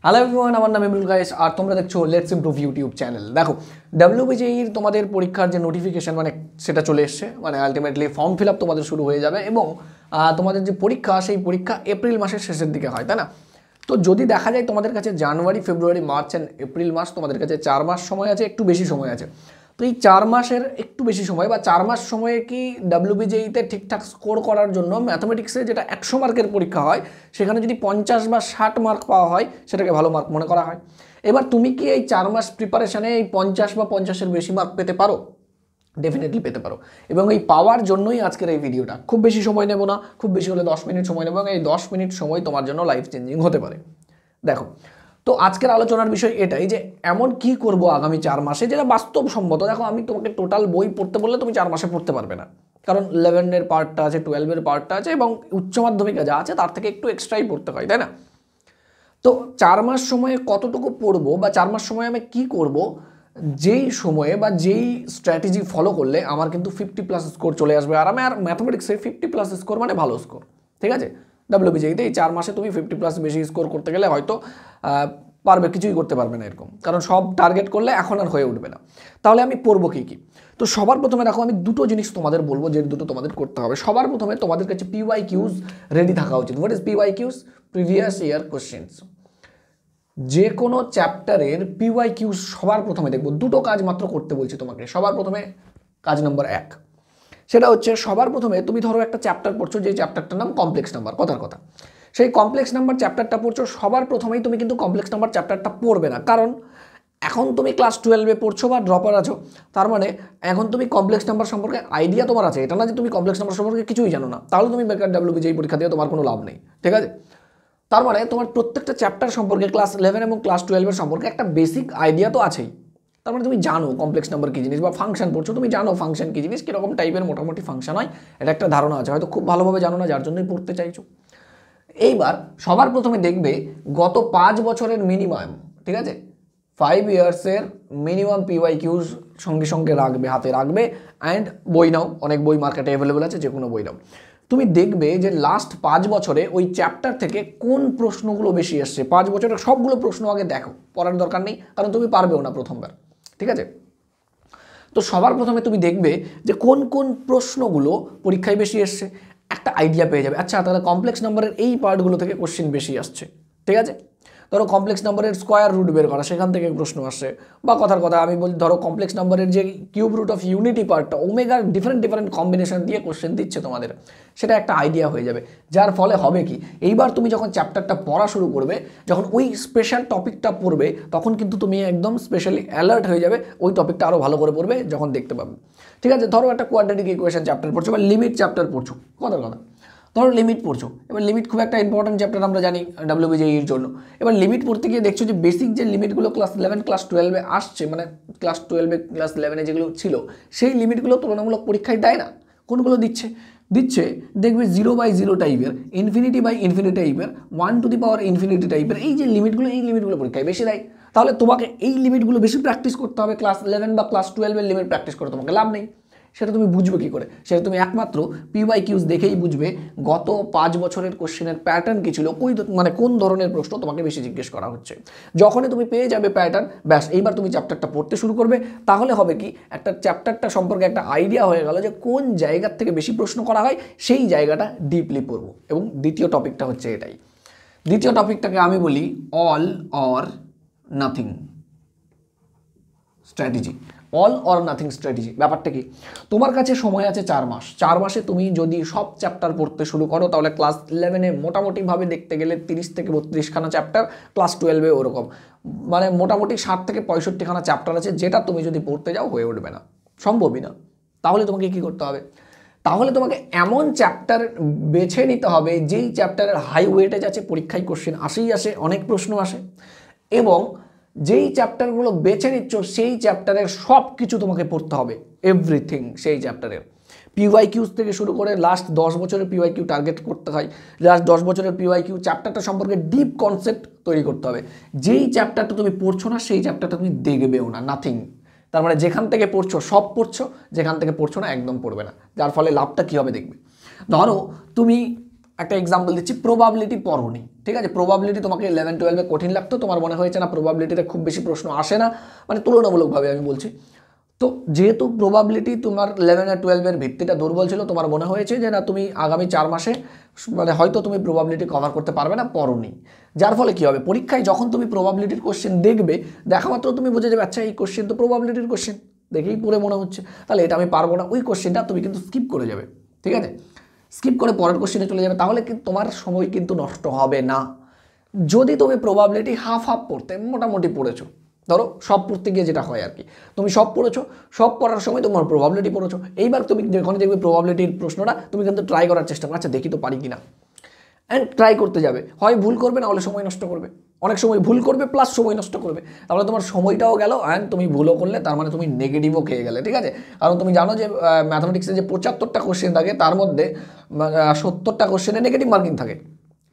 Hello everyone, আমার নাম Imrul guys আর তোমরা দেখছো লেটস ইমপ্রুভ ইউটিউব চ্যানেল। দেখো ডব্লিউবিজেইর তোমাদের পরীক্ষার যে নোটিফিকেশন সেটা চলে এসছে, আলটিমেটলি ফর্ম ফিল আপ তোমাদের শুরু হয়ে যাবে এবং তোমাদের যে পরীক্ষা সেই পরীক্ষা এপ্রিল মাসের শেষের দিকে হয়, তাই না? তো যদি দেখা যায় তোমাদের কাছে জানুয়ারি, ফেব্রুয়ারি, মার্চ অ্যান্ড এপ্রিল মাস, তোমাদের কাছে 4 মাস সময় আছে, একটু বেশি সময় আছে। তো এই 4 মাসের একটু বেশি সময় বা 4 মাস সময়ে কি ডব্লিউবিজেইতে ঠিকঠাক স্কোর করার জন্য ম্যাথমেটিক্সে যেটা 100 মার্কের পরীক্ষা হয় সেখানে যদি 50 বা 60 মার্ক পাওয়া হয় সেটাকে ভালো মার্ক মনে করা হয়। এবার তুমি কি এই 4 মাস প্রিপারেশানে এই 50 বা 50-এর বেশি মার্ক পেতে পারো? ডেফিনেটলি পেতে পারো। এবং এই পাওয়ার জন্যই আজকের এই ভিডিওটা। খুব বেশি সময় নেব না, খুব বেশি হলে 10 মিনিট সময় নেব এবং এই 10 মিনিট সময় তোমার জন্য লাইফ চেঞ্জিং হতে পারে। দেখো, তো আজকের আলোচনার বিষয় এটাই যে এমন কি করব আগামী 4 মাসে যেটা বাস্তবসম্মত। দেখো, আমি তোমাকে টোটাল বই পড়তে বললে তুমি 4 মাসে পড়তে পারবে না, কারণ 11-এর পার্টটা আছে, 12-এর পার্টটা আছে এবং উচ্চ মাধ্যমিকে যা আছে তার থেকে একটু এক্সট্রাই পড়তে হয়, তাই না? তো 4 মাস সময়ে কতটুকু পড়বো বা 4 মাস সময়ে আমি কি করব, যেই সময়ে বা যেই স্ট্র্যাটেজি ফলো করলে আমার কিন্তু 50+ স্কোর চলে আসবে। আর আমি ম্যাথমেটিক্সে 50+ স্কোর মানে ভালো স্কোর, ঠিক আছে? ডব্লিউবিজেইতে এই 4 মাসে তুমি 50+ বেশি স্কোর করতে গেলে হয়তো পারবে, কিছুই করতে পারবে না এরকম, কারণ সব টার্গেট করলে এখন আর হয়ে উঠবে না। তাহলে আমি পড়বো কী কী? তো সবার প্রথমে দেখো, আমি দুটো জিনিস তোমাদের বলবো, যে দুটো তোমাদের করতে হবে। সবার প্রথমে তোমাদের কাছে PYQs রেডি থাকা উচিত। What is PYQs? Previous year questions. যে কোনো চ্যাপ্টারের PYQs সবার প্রথমে দেখবো। দুটো কাজ মাত্র করতে বলছি তোমাকে। সবার প্রথমে কাজ নম্বর 1, সেটা হচ্ছে সবার প্রথমে তুমি ধরো একটা চ্যাপ্টার পড়ছো, যে চ্যাপ্টারটার নাম কমপ্লেক্স নাম্বার। কথার কথা, সেই কমপ্লেক্স নাম্বার চ্যাপ্টারটা পড়ছো, সবার প্রথমেই তুমি কিন্তু কমপ্লেক্স নাম্বার চ্যাপ্টারটা পড়বে না, কারণ এখন তুমি ক্লাস 12-এ পড়ছো বা ড্রপার আছো, তার মানে এখন তুমি কমপ্লেক্স নাম্বার সম্পর্কে আইডিয়া তোমার আছে, এটা না যে তুমি কমপ্লেক্স নাম্বার সম্পর্কে কিছুই জানো না, তাহলে তুমি বেকার ডব্লিউবিজেই পরীক্ষা দিয়ে তোমার কোনো লাভ নেই, ঠিক আছে? তার মানে তোমার প্রত্যেকটা চ্যাপ্টার সম্পর্কে ক্লাস 11 এবং ক্লাস 12-এর সম্পর্কে একটা বেসিক আইডিয়া তো আছেই। তার মানে তুমি জানো কমপ্লেক্স নাম্বার কী জিনিস, বা ফাংশন পড়ছো, তুমি জানো ফাংশন কী জিনিস, কীরকম টাইপের মোটামুটি ফাংশন হয়, এটা একটা ধারণা আছে। হয়তো খুব ভালোভাবে জানো না, যার জন্যই পড়তে চাইছো। এইবার সবার প্রথমে দেখবে গত 5 বছরের মিনিমাম, ঠিক আছে, 5 ইয়ার্সের মিনিমাম PYQs সঙ্গে সঙ্গে রাখবে, হাতে রাখবে। অ্যান্ড বই নাও, অনেক বই মার্কেটে অ্যাভেলেবেল আছে, যে কোনো বই নাও। তুমি দেখবে যে লাস্ট 5 বছরে ওই চ্যাপ্টার থেকে কোন প্রশ্নগুলো বেশি এসছে। 5 বছরের সবগুলো প্রশ্ন আগে দেখো, পড়ার দরকার নেই, কারণ তুমি পারবেও না প্রথমবার, ঠিক আছে? তো সবার প্রথমে তুমি দেখবে যে কোন কোন প্রশ্নগুলো পরীক্ষায় বেশি এসছে, একটা আইডিয়া পেয়ে যাবে। আচ্ছা, তাহলে কমপ্লেক্স নাম্বারের এই পার্টগুলো থেকে কোশ্চেন বেশি আসছে, ঠিক আছে? ধরো কমপ্লেক্স নাম্বারের স্কোয়ার রুট বের করা, সেখান থেকে প্রশ্ন আসছে। বা কথার কথা আমি বলি, ধরো কমপ্লেক্স নাম্বারের যে কিউব রুট অফ ইউনিটি পার্টটা, ওমেগার ডিফারেন্ট ডিফারেন্ট কম্বিনেশন দিয়ে কোশ্চেন দিচ্ছে তোমাদের, সেটা একটা আইডিয়া হয়ে যাবে। যার ফলে হবে কি, এইবার তুমি যখন চ্যাপ্টারটা পড়া শুরু করবে, যখন ওই স্পেশাল টপিকটা পড়বে, তখন কিন্তু তুমি একদম স্পেশালি অ্যালার্ট হয়ে যাবে, ওই টপিকটা আরও ভালো করে পড়বে যখন দেখতে পাবে, ঠিক আছে? ধরো একটা কোয়াড্রেটিক ইকুয়েশন চ্যাপ্টার পড়ছো বা লিমিট চ্যাপ্টার পড়ছো, কথার কথা, ধরো লিমিট পড়ছো। এবার লিমিট খুব একটা ইম্পর্টেন্ট চ্যাপ্টার, আমরা জানি ডব্লিউবিজেইর জন্য। এবার লিমিট পড়তে গিয়ে দেখছো যে বেসিক যে লিমিটগুলো ক্লাস 11 ক্লাস 12-এ আসছে, মানে ক্লাস 12-এ ক্লাস 11-এ যেগুলো ছিল, সেই লিমিটগুলো তুলনামূলক পরীক্ষায় দেয় না। কোনগুলো দিচ্ছে দেখবে 0/0 টাইপের, ইনফিনিটি বাই ইনফিনিটি টাইপের, 1⁻∞ টাইপের। এই যে লিমিটগুলো পরীক্ষায় বেশি দেয়। তাহলে তোমাকে এই লিমিটগুলো বেশি প্র্যাকটিস করতে হবে। ক্লাস 11 বা ক্লাস 12-এর লিমিট প্র্যাকটিস করে তোমাকে লাভ নেই। সেটা তুমি বুঝবে কী করে? সেটা তুমি একমাত্র PYQs দেখেই বুঝবে গত 5 বছরের কোশ্চেনের প্যাটার্ন কী ছিল, কোন ধরনের প্রশ্ন তোমাকে বেশি জিজ্ঞেস করা হচ্ছে। যখনই তুমি পেয়ে যাবে প্যাটার্ন, ব্যাস এইবার তুমি চ্যাপ্টারটা পড়তে শুরু করবে। তাহলে হবে কি, একটা চ্যাপ্টারটা সম্পর্কে একটা আইডিয়া হয়ে গেল যে কোন জায়গার থেকে বেশি প্রশ্ন করা হয়, সেই জায়গাটা ডিপলি পড়বো। এবং দ্বিতীয় টপিকটা হচ্ছে এটাই। দ্বিতীয় টপিকটাকে আমি বলি all or nothing strategy. All or nothing strategy ব্যাপারটা কি, তোমার কাছে সময় আছে 4 মাস। 4 মাসে তুমি যদি সব চ্যাপ্টার পড়তে শুরু করো, তাহলে ক্লাস 11-এ মোটামুটিভাবে দেখতে গেলে 30 থেকে 32 খানা চ্যাপ্টার, ক্লাস 12-এ ওরকম মানে মোটামুটি 60 থেকে 65 খানা চ্যাপ্টার আছে, যেটা তুমি যদি পড়তে যাও হয়ে উঠবে না, সম্ভবই না। তাহলে তোমাকে কি করতে হবে? তাহলে তোমাকে এমন চ্যাপ্টার বেছে নিতে হবে যেই চ্যাপ্টারের হাই ওয়েটেজ আছে, পরীক্ষায় কোশ্চেন আসে, অনেক প্রশ্ন আসে, এবং যেই চ্যাপ্টারগুলো বেছে নিচ্ছ সেই চ্যাপ্টারের সব কিছু তোমাকে পড়তে হবে, এভরিথিং সেই চ্যাপ্টারের। PYQs থেকে শুরু করে লাস্ট 10 বছরের PYQ টার্গেট করতে হয়। লাস্ট 10 বছরের PYQ চ্যাপ্টারটা সম্পর্কে ডিপ কনসেপ্ট তৈরি করতে হবে। যেই চ্যাপ্টারটা তুমি পড়ছো না, সেই চ্যাপ্টারটা তুমি দেখবেও না, নাথিং। তার মানে যেখান থেকে পড়ছো সব পড়ছো, যেখান থেকে পড়ছো না একদম পড়বে না। যার ফলে লাভটা কী হবে দেখবে। ধরো তুমি একটা এক্সাম্পল দিচ্ছি, প্রবাবিলিটি পড়োনি, ঠিক আছে? প্রবাবিলিটি তোমাকে 11-12-এ কঠিন লাগতো, তোমার মনে হয়েছে না প্রবাবিলিটিতে খুব বেশি প্রশ্ন আসে না, মানে তুলনামূলকভাবে আমি বলছি। তো যেহেতু প্রবাবিলিটি তোমার 11 আর 12-এর ভিত্তিটা দুর্বল ছিল, তোমার মনে হয়েছে যে না তুমি আগামী 4 মাসে মানে হয়তো তুমি প্রবাবিলিটি কভার করতে পারবে না, পড়োনি। যার ফলে কী হবে, পরীক্ষায় যখন তুমি প্রবাবিলিটির কোশ্চেন দেখবে, দেখা মাত্র তুমি বুঝে যাবে আচ্ছা এই কোশ্চেন তো প্রবাবিলিটির কোশ্চেন, দেখেই পড়ে মনে হচ্ছে, তাহলে এটা আমি পারবো না, ওই কোশ্চেনটা তুমি কিন্তু স্কিপ করে যাবে, ঠিক আছে? স্কিপ করে পরের কোশ্চেনে চলে যাবে, তাহলে কিন্তু তোমার সময় কিন্তু নষ্ট হবে না। যদি তুমি প্রবাবিলিটি হাফ হাফ পড়তে মোটামুটি পড়েছো, ধরো সব পড়তে গিয়ে যেটা হয় আর কি, তুমি সব পড়েছো, সব পড়ার সময় তোমার প্রবাবিলিটি পড়েছো, এইবার তুমি যখন দেখবে প্রবাবিলিটির প্রশ্নটা, তুমি কিন্তু ট্রাই করার চেষ্টা করো, আচ্ছা দেখি তো পারি কিনা, অ্যান্ড ট্রাই করতে যাবে, হয় ভুল করবে না হলে সময় নষ্ট করবে, অনেক সময় ভুল করবে প্লাস সময় নষ্ট করবে, তাহলে তোমার সময়টাও গেল অ্যান্ড তুমি ভুলও করলে, তার মানে তুমি নেগেটিভও খেয়ে গেলে, ঠিক আছে? কারণ তুমি জানো যে ম্যাথামেটিক্সে যে 75টা কোশ্চেন থাকে তার মধ্যে 70টা কোশ্চেনে নেগেটিভ মার্কিং থাকে,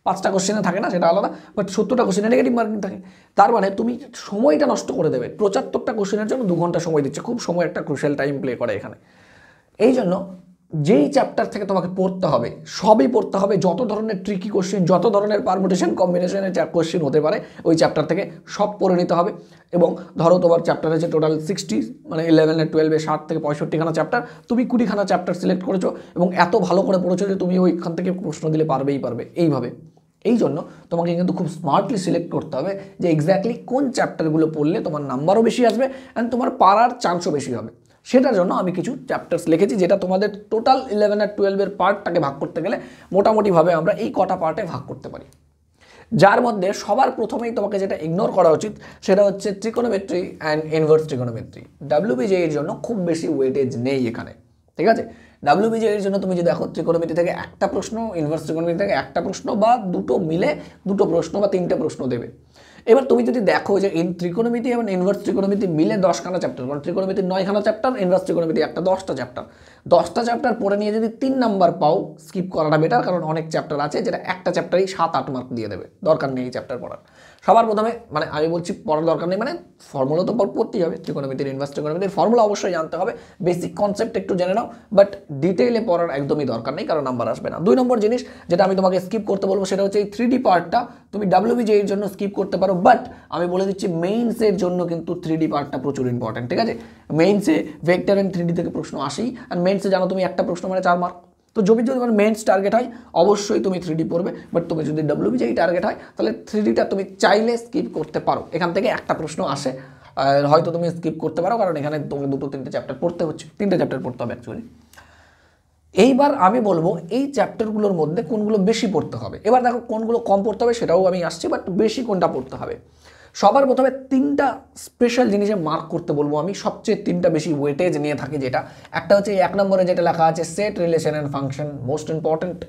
5টা কোশ্চেনে থাকে না, সেটা আলাদা, বাট 70টা কোশ্চেনে নেগেটিভ মার্কিং থাকে, তার মানে তুমি সময়টা নষ্ট করে দেবে। 75টা কোশ্চেনের জন্য 2 ঘন্টা সময় দিচ্ছে, খুব সময় একটা ক্রুশিয়াল টাইম প্লে করে এখানে। এই জন্য যেই চ্যাপ্টার থেকে তোমাকে পড়তে হবে সবই পড়তে হবে, যত ধরনের ট্রিকি কোশ্চেন, যত ধরনের পারমুটেশন কম্বিনেশনের কোশ্চেন হতে পারে ওই চ্যাপ্টার থেকে সব পড়ে নিতে হবে। এবং ধরো তোমার চ্যাপ্টার আছে টোটাল 60, মানে 11 আর 12-এ 60 থেকে 65খানা চ্যাপ্টার, তুমি 20খানা চ্যাপ্টার সিলেক্ট করেছো এবং এত ভালো করে পড়েছো যে তুমি ওইখান থেকে প্রশ্ন দিলে পারবেই পারবে এইভাবে। এই জন্য তোমাকে কিন্তু খুব স্মার্টলি সিলেক্ট করতে হবে যে এক্স্যাক্টলি কোন চ্যাপ্টারগুলো পড়লে তোমার নাম্বারও বেশি আসবে অ্যান্ড তোমার পারার চান্সও বেশি হবে। সেটার জন্য আমি কিছু চ্যাপ্টার্স লিখেছি, যেটা তোমাদের টোটাল 11 আর 12-এর পার্টটাকে ভাগ করতে গেলে মোটামুটিভাবে আমরা এই কটা পার্টে ভাগ করতে পারি। যার মধ্যে সবার প্রথমেই তোমাকে যেটা ইগনোর করা উচিত সেটা হচ্ছে ট্রিকোনোমেট্রি অ্যান্ড ইনভার্স ট্রিকোনোমেট্রি। ডাব্লিউবিজে এর জন্য খুব বেশি ওয়েটেজ নেই এখানে, ঠিক আছে? ডাব্লিউবিজে এর জন্য তুমি যদি দেখো ট্রিকোনোমেট্রি থেকে একটা প্রশ্ন, ইনভার্স ট্রিকোনোমেট্রি থেকে একটা প্রশ্ন, বা দুটো মিলে দুটো প্রশ্ন বা 3টে প্রশ্ন দেবে। এবার তুমি যদি দেখো যে ট্রিকোনোমেট্রি এবং ইনভার্স ট্রিকোনোমেট্রি মিলে 10খানা চ্যাপ্টার, কারণ ট্রিকোনোমেট্রি 9খানা চ্যাপ্টার, ইনভার্স ট্রিকোনোমেট্রি একটা 10টা চ্যাপ্টার, 10টা চ্যাপ্টার পড়ে নিয়ে যদি 3 নাম্বার পাও, স্কিপ করাটা বেটার, কারণ অনেক চ্যাপ্টার আছে যেটা একটা চ্যাপ্টারেই 7-8 মার্ক দিয়ে দেবে, দরকার নেই এই চ্যাপ্টার পড়ার। সবার প্রথমে মানে আমি বলছি পড়ার দরকার নেই, মানে ফর্মুলা তো পড়তেই হবে, ট্রিকোনোমেট্রির ইনভার্স ট্রিকোনোমেট্রির ফর্মুলা অবশ্যই জানতে হবে, বেসিক কনসেপ্ট একটু জেনে নাও, বাট ডিটেইলে পড়ার একদমই দরকার নেই, কারণ নাম্বার আসবে না। 2 নম্বর জিনিস যেটা আমি তোমাকে স্কিপ করতে বলবো সেটা হচ্ছে এই 3D পার্টটা তুমি ডাব্লিউবিজে এর জন্য স্কিপ করতে পারো, বাট আমি বলে দিচ্ছি মেইনসের জন্য কিন্তু 3D পার্টটা প্রচুর ইম্পর্টেন্ট, ঠিক আছে? মেইনসে ভেক্টর অ্যান্ড 3D থেকে প্রশ্ন আসেই, আর মেইনসে জানো তুমি একটা প্রশ্ন মানে 4 মার্ক। তো যদি তোমার মেইনস টার্গেট হয় অবশ্যই তুমি 3D পড়বে, বাট তুমি যদি ডাব্লিউবিজে টার্গেট হয় তাহলে 3Dটা তুমি চাইলে স্কিপ করতে পারো, এখান থেকে একটা প্রশ্ন আসে, হয়তো তুমি স্কিপ করতে পারো, কারণ এখানে তোমাকে 2-3টে চ্যাপ্টার পড়তে হচ্ছে, 3টে চ্যাপ্টার পড়তে হবে অ্যাকচুয়ালি। এইবার আমি বলবো এই চ্যাপ্টারগুলোর মধ্যে কোনগুলো বেশি পড়তে হবে। এবার দেখো কোনগুলো কম পড়তে হবে সেটাও আমি আসছি, বাট বেশি কোনটা পড়তে হবে। সবার প্রথমে 3টা স্পেশাল জিনিসে মার্ক করতে বলবো আমি, সবচেয়ে 3টা বেশি ওয়েটেজ নিয়ে থাকি, যেটা একটা হচ্ছে 1 নম্বরে যেটা লেখা আছে set, relation and function, most important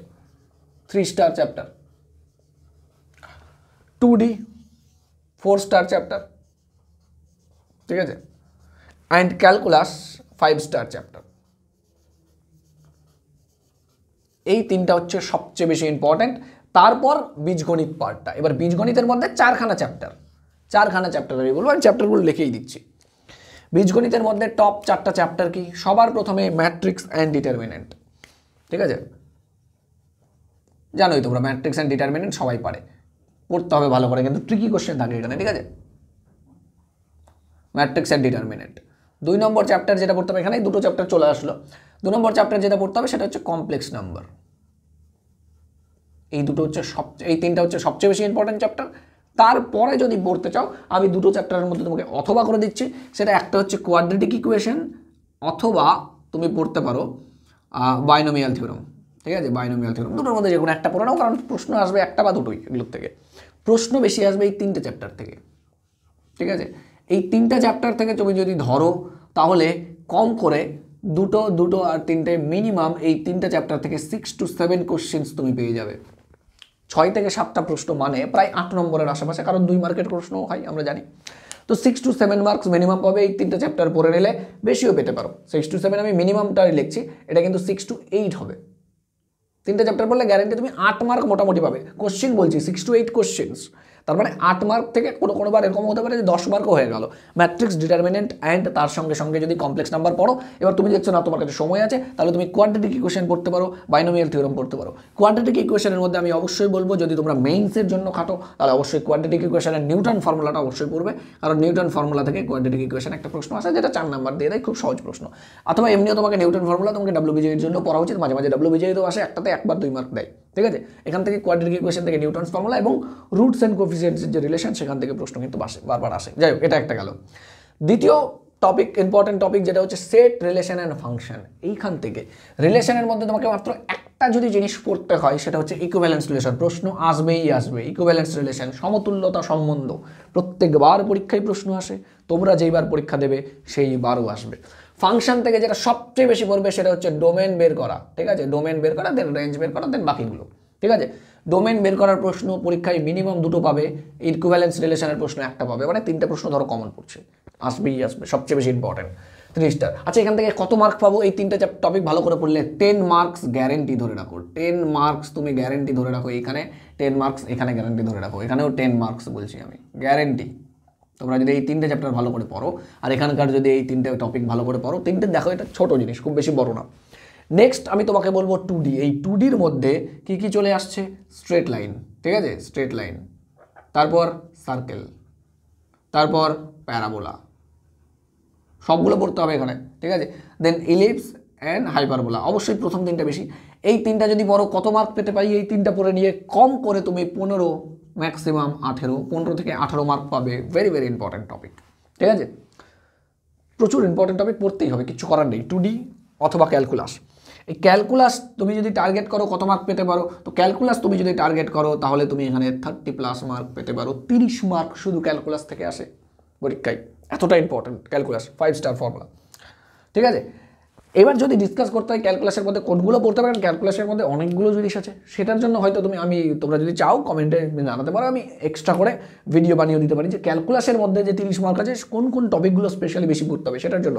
3 star chapter. 2D 4 star chapter, ঠিক আছে? And calculus 5 star chapter. এই 3টা হচ্ছে সবচেয়ে বেশি ইম্পর্টেন্ট। তারপর বীজগণিত পার্টটা। এবার বীজগণিতের মধ্যে 4খানা চ্যাপ্টার আমি বলবো, আমি চ্যাপ্টারগুলো লিখেই দিচ্ছি। বীজগণিতের মধ্যে টপ 4টা চ্যাপ্টার কি? সবার প্রথমে ম্যাট্রিক্স অ্যান্ড ডিটারমিনেন্ট, ঠিক আছে? জানোই তোমরা ম্যাট্রিক্স অ্যান্ড ডিটারমিনেন্ট সবাই পারে, পড়তে হবে ভালো করে, কিন্তু ট্রিকি কোশ্চেন থাকে এখানে, ঠিক আছে? Matrix and determinant. 2 number chapter যেটা পড়তে হবে, এখানেই 2টো চ্যাপ্টার চলে আসলো। 2 নম্বর চ্যাপ্টার যেটা পড়তে হবে সেটা হচ্ছে কমপ্লেক্স নাম্বার। এই 3টা হচ্ছে সবচেয়ে বেশি ইম্পর্টেন্ট চ্যাপ্টার। তারপরে যদি পড়তে চাও আমি 2টো চ্যাপ্টারের মধ্যে তোমাকে অথবা করে দিচ্ছি, সেটা একটা হচ্ছে কোয়াড্রেটিক ইকুয়েশন, অথবা তুমি পড়তে পারো বাইনোমিয়াল থিওরেম, ঠিক আছে? বাইনোমিয়াল থিওরেম, দুটোর মধ্যে যে কোনো একটা পড়ে নাও, কারণ প্রশ্ন আসবে একটা বা দুটোই, এগুলোর থেকে প্রশ্ন বেশি আসবে এই 3টে চ্যাপ্টার থেকে, ঠিক আছে? এই 3টা চ্যাপ্টার থেকে তুমি যদি ধরো তাহলে কম করে দুটো আর 3টে মিনিমাম এই 3টা চ্যাপ্টার থেকে 6 to 7 কোশ্চেন্স তুমি পেয়ে যাবে। 6 থেকে 7টা প্রশ্ন মানে প্রায় 8 নম্বরের আশেপাশে, কারণ 2 মার্কের প্রশ্ন হয় আমরা জানি। তো 6 to 7 মার্কস মিনিমাম পাবে এই 3টে চ্যাপ্টার পড়ে নিলে, বেশিও পেতে পারো। 6 to 7 আমি মিনিমামটাই লিখছি, এটা কিন্তু 6 to 8 হবে। 3টে চ্যাপ্টার পড়লে গ্যারান্টি তুমি 8 মার্ক মোটামুটি পাবে। কোশ্চেন বলছি 6 to 8 কোশ্চেন্স, তার মানে 8 মার্ক থেকে কোনোবার এরকম হতে পারে যে 10 মার্কও হয়ে গেল। ম্যাট্রিক্স ডিটারমিনেন্ট অ্যান্ড তার সঙ্গে সঙ্গে যদি কমপ্লেক্স নাম্বার পড়ো, এবার তুমি দেখছো না তোমার কাছে সময় আছে, তাহলে তুমি কোয়াড্রেটিক ইকুয়েশন পড়তে পারো, বাইনোমিয়াল থিওরেম পড়তে পারো। কোয়াড্রেটিক ইকুয়েশনের মধ্যে আমি অবশ্যই বলবো যদি তোমরা মেইনসের জন্য খাটো তাহলে অবশ্যই কোয়াড্রেটিক ইকুয়েশনের নিউটন ফর্মুলাটা অবশ্যই পড়বে, কারণ নিউটন ফর্মুলা থেকে কোয়াড্রেটিক ইকুয়েশন একটা প্রশ্ন আছে যেটা 4 নাম্বার দিয়ে দেয়, খুব সহজ প্রশ্ন। অথবা এমনিও তোমাকে নিউটন ফর্মুলা তোমাকে ডাব্লিউবিজিএর জন্য পড়া উচিত, মাঝে মাঝে ডাব্লিউবিজিএও আসে, একটাতে 1 বা 2 মার্ক দেয়, ঠিক আছে। এখান থেকে কোয়াড্রেটিক ইকুয়েশন থেকে নিউটন ফর্মুলা এবং রুটস অ্যান্ড কোএফিসিয়েন্টসের যে রিলেশন সেখান থেকে প্রশ্ন কিন্তু বারবার আসে। যাই হোক, এটা একটা গেল। দ্বিতীয় টপিক, ইম্পর্টেন্ট টপিক, যেটা হচ্ছে সেট, রিলেশন অ্যান্ড ফাংশন। এইখান থেকে রিলেশনের মধ্যে তোমাকে মাত্র একটা যদি জিনিস পড়তে হয় সেটা হচ্ছে ইকুইভ্যালেন্স রিলেশন। প্রশ্ন আসবেই আসবে, ইকুইভ্যালেন্স রিলেশন, সমতুল্যতা সম্বন্ধ, প্রত্যেকবার পরীক্ষায় প্রশ্ন আসে, তোমরা যেইবার পরীক্ষা দেবে সেইবারও আসবে। ফাংশন থেকে যেটা সবচেয়ে বেশি পড়বে সেটা হচ্ছে ডোমেন বের করা, ঠিক আছে, ডোমেন বের করা, দেন রেঞ্জ বের করা, দেন বাকিগুলো, ঠিক আছে। ডোমেন বের করার প্রশ্ন পরীক্ষায় মিনিমাম 2টো পাবে, ইকুইভ্যালেন্স রিলেশনের প্রশ্ন 1টা পাবে, মানে 3টে প্রশ্ন ধরো কমন পড়ছে, আসবেই আসবে, সবচেয়ে বেশি ইম্পর্টেন্ট 3 স্টার। আচ্ছা, এখান থেকে কত মার্ক পাবো? এই 3টে টপিক ভালো করে পড়লে 10 মার্কস গ্যারেন্টি ধরে রাখো, 10 মার্কস তুমি গ্যারেন্টি ধরে রাখো, এখানে 10 মার্কস, এখানে গ্যারেন্টি ধরে রাখো, এখানেও 10 মার্কস বলছি আমি, গ্যারেন্টি। তোমরা যদি এই 3টে চ্যাপ্টার ভালো করে পড়ো আর এখানকার যদি এই 3টে টপিক ভালো করে পড়ো, 3টে দেখো এটা ছোট জিনিস, খুব বেশি বড় না। নেক্সট আমি তোমাকে বলবো 2D। এই 2Dর মধ্যে কি কি চলে আসছে? স্ট্রেট লাইন, ঠিক আছে, স্ট্রেট লাইন, তারপর সার্কেল, তারপর প্যারাবোলা, সবগুলো পড়তে হবে এখানে, ঠিক আছে। দেন ইলিপস অ্যান্ড হাইপারবোলা, অবশ্যই প্রথম 3টা বেশি। এই 3টা যদি পড়ো কত মার্ক পেতে পারি? এই 3টা পড়ে নিয়ে কম করে তুমি 15, ম্যাক্সিমাম 18, 15 থেকে 18 মার্ক পাবে। ভেরি ভেরি ইম্পর্টেন্ট টপিক, ঠিক আছে, প্রচুর ইম্পর্টেন্ট টপিক পড়তেই হবে, কিছু করার নেই। 2D অথবা ক্যালকুলাস। এই ক্যালকুলাস তুমি যদি টার্গেট করো কত মার্ক পেতে পারো? তো ক্যালকুলাস তুমি যদি টার্গেট করো তাহলে তুমি এখানে 30+ মার্ক পেতে পারো। 30 মার্ক শুধু ক্যালকুলাস থেকে আসে পরীক্ষায়, এতটা ইম্পর্টেন্ট ক্যালকুলাস, 5 স্টার ফর্মুলা, ঠিক আছে। এবার যদি ডিসকাস করতে হয় ক্যালকুলাসের মধ্যে কোনগুলো পড়তে পারেন, ক্যালকুলাসের মধ্যে অনেকগুলো জিনিস আছে, সেটার জন্য হয়তো তোমরা যদি চাও কমেন্টে জানাতে পারো, আমি এক্সট্রা করে ভিডিও বানিয়ে দিতে পারি যে ক্যালকুলাসের মধ্যে যে 30 মার্ক আছে কোন কোন টপিকগুলো স্পেশালি বেশি পড়তে হবে সেটার জন্য।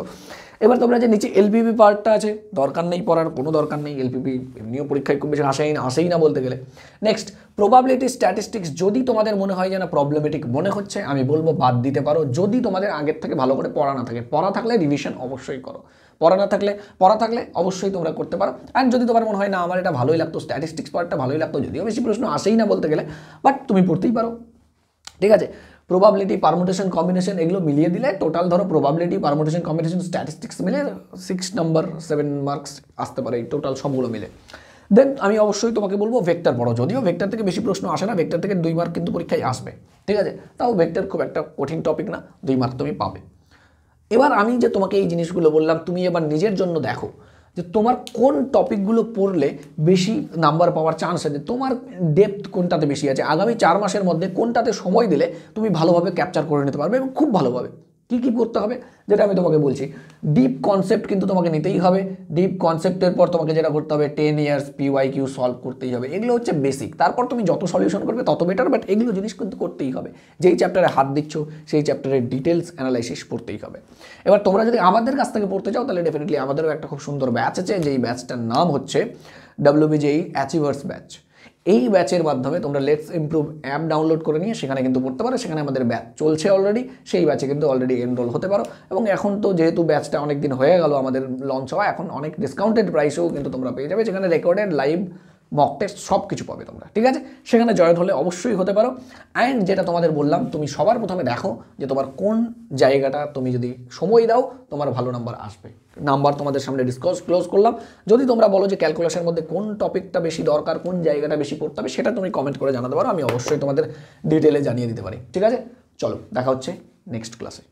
এবার তোমরা যে নিচে এলপিপি পার্টটা আছে, দরকার নেই পড়ার, কোনো দরকার নেই, এলপিপি এমনিও পরীক্ষায় খুব বেশি আসেই না বলতে গেলে। নেক্সট প্রবাবিলিটি স্ট্যাটিস্টিক্স, যদি তোমাদের মনে হয় যে না প্রবলেমেটিক মনে হচ্ছে, আমি বলবো বাদ দিতে পারো, যদি তোমাদের আগের থেকে ভালো করে পড়া না থাকে। পড়া থাকলে রিভিশন অবশ্যই করো, পড়া থাকলে অবশ্যই তোমরা করতে পারো। অ্যান্ড যদি তোমার মনে হয় না আমার এটা ভালোই লাগতো, স্ট্যাটিস্টিক্স পার্টটা ভালোই লাগতো, যদিও বেশি প্রশ্ন আসেই না বলতে গেলে, বাট তুমি পড়তেই পারো, ঠিক আছে। প্রবাবিলিটি, পারমুটেশন, কম্বিনেশন, এগুলো মিলিয়ে দিলে টোটাল ধরো প্রবাবিলিটি, পারমুটেশন, কম্বিনেশন, স্ট্যাটিস্টিক্স মিলে 6 নাম্বার 7 মার্কস আসতে পারে, এই টোটাল সবগুলো মিলে। দেন আমি অবশ্যই তোমাকে বলবো ভেক্টর পড়ো, যদিও ভেক্টর থেকে বেশি প্রশ্ন আসে না, ভেক্টর থেকে 2 মার্ক কিন্তু পরীক্ষায় আসবে, ঠিক আছে। তাও ভেক্টর খুব একটা কঠিন টপিক না, 2 মার্ক তুমি পাবে। এবার আমি যে তোমাকে এই জিনিসগুলো বললাম, তুমি এবার নিজের জন্য দেখো যে তোমার কোন টপিকগুলো পড়লে বেশি নাম্বার পাওয়ার চান্স আছে, তোমার ডেপথ কোনটাতে বেশি আছে, আগামী 4 মাসের মধ্যে কোনটাতে সময় দিলে তুমি ভালোভাবে ক্যাপচার করে নিতে পারবে এবং খুব ভালোভাবে। কী কী করতে হবে যেটা আমি তোমাকে বলছি, ডিপ কনসেপ্ট কিন্তু তোমাকে নিতেই হবে। ডিপ কনসেপ্টের পর তোমাকে যেটা করতে হবে 10 ইয়ার্স PYQ সলভ করতেই হবে, এগুলো হচ্ছে বেসিক। তারপর তুমি যত সলিউশন করবে তত বেটার, বাট এগুলো জিনিস কিন্তু করতেই হবে। যেই চ্যাপ্টারে হাত দিচ্ছ সেই চ্যাপ্টারের ডিটেলস অ্যানালাইসিস পড়তেই হবে। এবার তোমরা যদি আমাদের কাছ থেকে পড়তে চাও তাহলে ডেফিনেটলি আমাদেরও একটা খুব সুন্দর ব্যাচ আছে, যেই ব্যাচটার নাম হচ্ছে WBJEE অ্যাচিভার্স ব্যাচ। এই ব্যাচের মাধ্যমে তোমরা লেটস ইমপ্রুভ অ্যাপ ডাউনলোড করে নিয়ে সেখানে কিন্তু পড়তে পারো। সেখানে আমাদের ব্যাচ চলছে অলরেডি, সেই ব্যাচে কিন্তু অলরেডি এনরোল হতে পারো। এবং এখন তো যেহেতু ব্যাচটা অনেক দিন হয়ে গেল আমাদের লঞ্চ হওয়া, এখন অনেক ডিসকাউন্টেড প্রাইসেও কিন্তু তোমরা পেয়ে যাবে, যেখানে রেকর্ডেড লাইভ মক টেস্ট সব কিছু পাবে তোমরা, ঠিক আছে। সেখানে জয়েন হলে অবশ্যই হতে পারো। অ্যান্ড যেটা তোমাদের বললাম, তুমি সবার প্রথমে দেখো যে তোমার কোন জায়গাটা তুমি যদি সময় দাও তোমার ভালো নাম্বার আসবে। নাম্বার তোমাদের সামনে ক্লোজ করলাম। যদি তোমরা বলো যে ক্যালকুলেশনের মধ্যে কোন টপিকটা বেশি দরকার, কোন জায়গাটা বেশি পড়তে হবে, সেটা তুমি কমেন্ট করে জানাতে পারো, আমি অবশ্যই তোমাদের ডিটেলে জানিয়ে দিতে পারি, ঠিক আছে। চলো দেখা হচ্ছে নেক্সট ক্লাসে।